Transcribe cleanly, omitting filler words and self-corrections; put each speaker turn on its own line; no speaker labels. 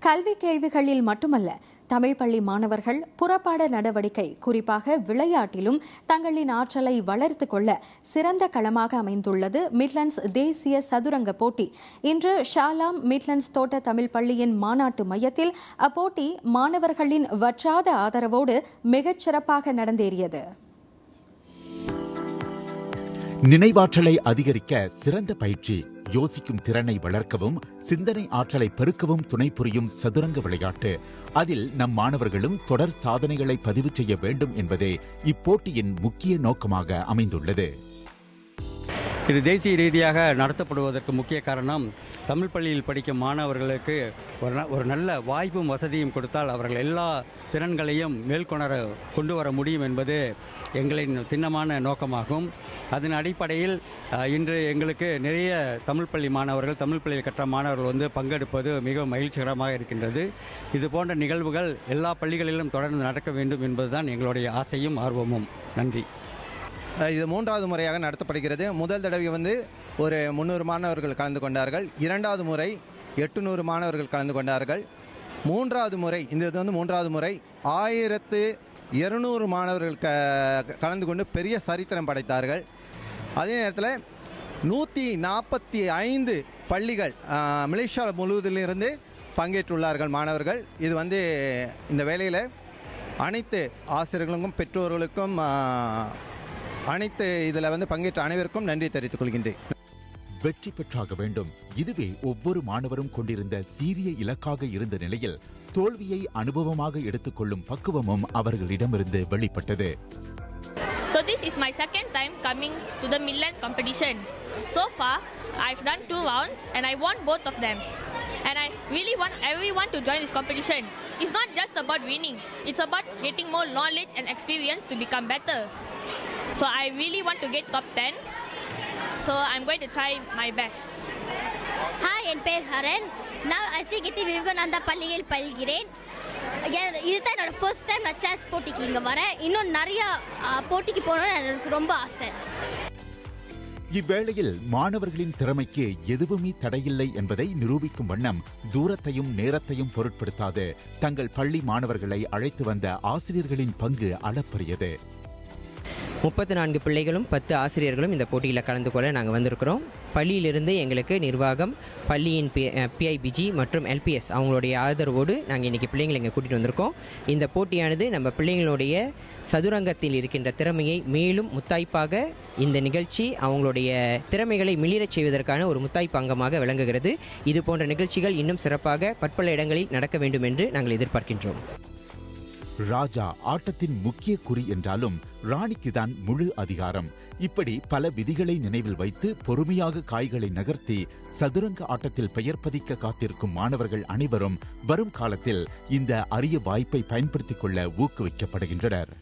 கல்வி கேள்விகளில் மட்டுமல்ல, தமிழ் பள்ளி மாணவர்கள் புறப்பாட நடவடிக்கை, குறிப்பாக விளையாட்டிலும் தங்களின் ஆற்றலை வளர்த்துக் கொள்ள சிறந்த களமாக அமைந்துள்ளது மிட்லண்ட்ஸ் தேசிய சதுரங்க போட்டி. இன்று ஷாலாம் மிட்லண்ட்ஸ் தோட்ட தமிழ் பள்ளியின் மாநாட்டு மையத்தில் அப்போட்டி மாணவர்களின் வற்றாத ஆதரவோடு மிகச் சிறப்பாக நடந்தேறியது.
நினைவாற்றலை அதிகரிக்க சிறந்த பயிற்சி, யோசிக்கும் திறனை வளர்க்கவும் சிந்தனை ஆற்றலை பெருக்கவும் துணை புரியும் சதுரங்க விளையாட்டு. அதில் நம் மாணவர்களும் தொடர் சாதனைகளை பதிவு செய்ய வேண்டும் என்பதே இப்போட்டியின் முக்கிய நோக்கமாக அமைந்துள்ளது.
இது தேசிய ரீதியாக நடத்தப்படுவதற்கு முக்கிய காரணம், தமிழ் பள்ளியில் படிக்கும் மாணவர்களுக்கு ஒரு நல்ல வாய்ப்பும் வசதியும் கொடுத்தால் அவர்கள் எல்லா திறன்களையும் கொண்டு வர முடியும் என்பது எங்களின் திண்ணமான நோக்கமாகும். அதன் அடிப்படையில் இன்று எங்களுக்கு நிறைய தமிழ் பள்ளி மாணவர்கள், தமிழ் பள்ளியில் கற்ற மாணவர்கள் பங்கெடுப்பது மிகவும் மகிழ்ச்சிகரமாக இருக்கின்றது. இது போன்ற நிகழ்வுகள் எல்லா பள்ளிகளிலும் தொடர்ந்து நடக்க வேண்டும் என்பதுதான் எங்களுடைய ஆசையும் ஆர்வமும். நன்றி.
இது மூன்றாவது முறையாக நடத்தப்படுகிறது. முதல் தடவை ஒரு 300 மாணவர்கள் கலந்து கொண்டார்கள். இரண்டாவது முறை 800 மாணவர்கள் கலந்து கொண்டார்கள். மூன்றாவது முறை, மூன்றாவது முறை 1200 மாணவர்கள் கலந்து கொண்டு பெரிய சரித்திரம் படைத்தார்கள். அதே நேரத்தில் 145 பள்ளிகள் மலேசியா முழுவதிலிருந்து பங்கேற்றுள்ளார்கள் மாணவர்கள். இது இந்த வேளையில் அனைத்து ஆசிரியர்களுக்கும் பெற்றோர்களுக்கும் அனைத்து இதில் பங்கேற்ற அனைவருக்கும் நன்றி தெரிவித்துக் கொள்கின்றேன்.
வெற்றி பெற்றாக வேண்டும், இதுவே ஒவ்வொரு மாணவரும் கொண்டிருந்த சீரிய இலக்காக இருந்த நிலையில் தோல்வியை அனுபவமாக எடுத்துக்கொள்ளும் பக்குவமும் அவர்களிடமிருந்து வெளிப்பட்டது.
So this is my second time coming to the Midlands competition. So far, I've done 2 rounds and I won both of them. And I really want everyone to join this competition. It's not just about winning. It's about getting more knowledge and experience to become better. So I really want to get top 10. So I'm going to try my best.
Hi, என் பேர் ஹரன். நான் அசிகிட்டி விவேகானந்தா பள்ளியில் பயில்கிறேன். இதுதான் என்னோட first time நான் chess போட்டிக்கு இங்கே வரேன். இன்னும் நிறைய போட்டிக்கு போகணும்னு எனக்கு ரொம்ப ஆசை.
இவ்வேளையில் மாணவர்களின் திறமைக்கு எதுவுமே தடையில்லை என்பதை நிரூபிக்கும் வண்ணம் தூரத்தையும் நேரத்தையும் பொருட்படுத்தாது தங்கள் பள்ளி மாணவர்களை அழைத்து வந்த ஆசிரியர்களின் பங்கு அளப்பரியது.
34 பிள்ளைகளும் 10 ஆசிரியர்களும் இந்த போட்டியில் கலந்து கொள்ள நாங்கள் வந்திருக்கிறோம். பள்ளியிலிருந்து எங்களுக்கு நிர்வாகம், பள்ளியின் பிஐபிஜி மற்றும் எல்பிஎஸ் அவங்களுடைய ஆதரவோடு நாங்கள் இன்றைக்கி பிள்ளைங்களை இங்கே கூட்டிகிட்டு வந்திருக்கோம். இந்த போட்டியானது நம்ம பிள்ளைங்களுடைய சதுரங்கத்தில் இருக்கின்ற திறமையை மேலும் முத்தாய்ப்பாக, இந்த நிகழ்ச்சி அவங்களுடைய திறமைகளை மிளிரச் செய்வதற்கான ஒரு முத்தாய்ப்பு அங்கமாக விளங்குகிறது. இது போன்ற நிகழ்ச்சிகள் இன்னும் சிறப்பாக பற்பல இடங்களில் நடக்க வேண்டும் என்று நாங்கள் எதிர்பார்க்கின்றோம்.
ராஜா ஆட்டத்தின் முக்கிய குறி என்றாலும் ராணிக்குதான் முழு அதிகாரம். இப்படி பல விதிகளை நினைவில் வைத்து பொறுமையாக காய்களை நகர்த்தி சதுரங்க ஆட்டத்தில் பெயர் பதிக்க காத்திருக்கும் மாணவர்கள் அனைவரும் வரும் காலத்தில் இந்த அரிய வாய்ப்பை பயன்படுத்திக் கொள்ள ஊக்குவிக்கப்படுகின்றனர்.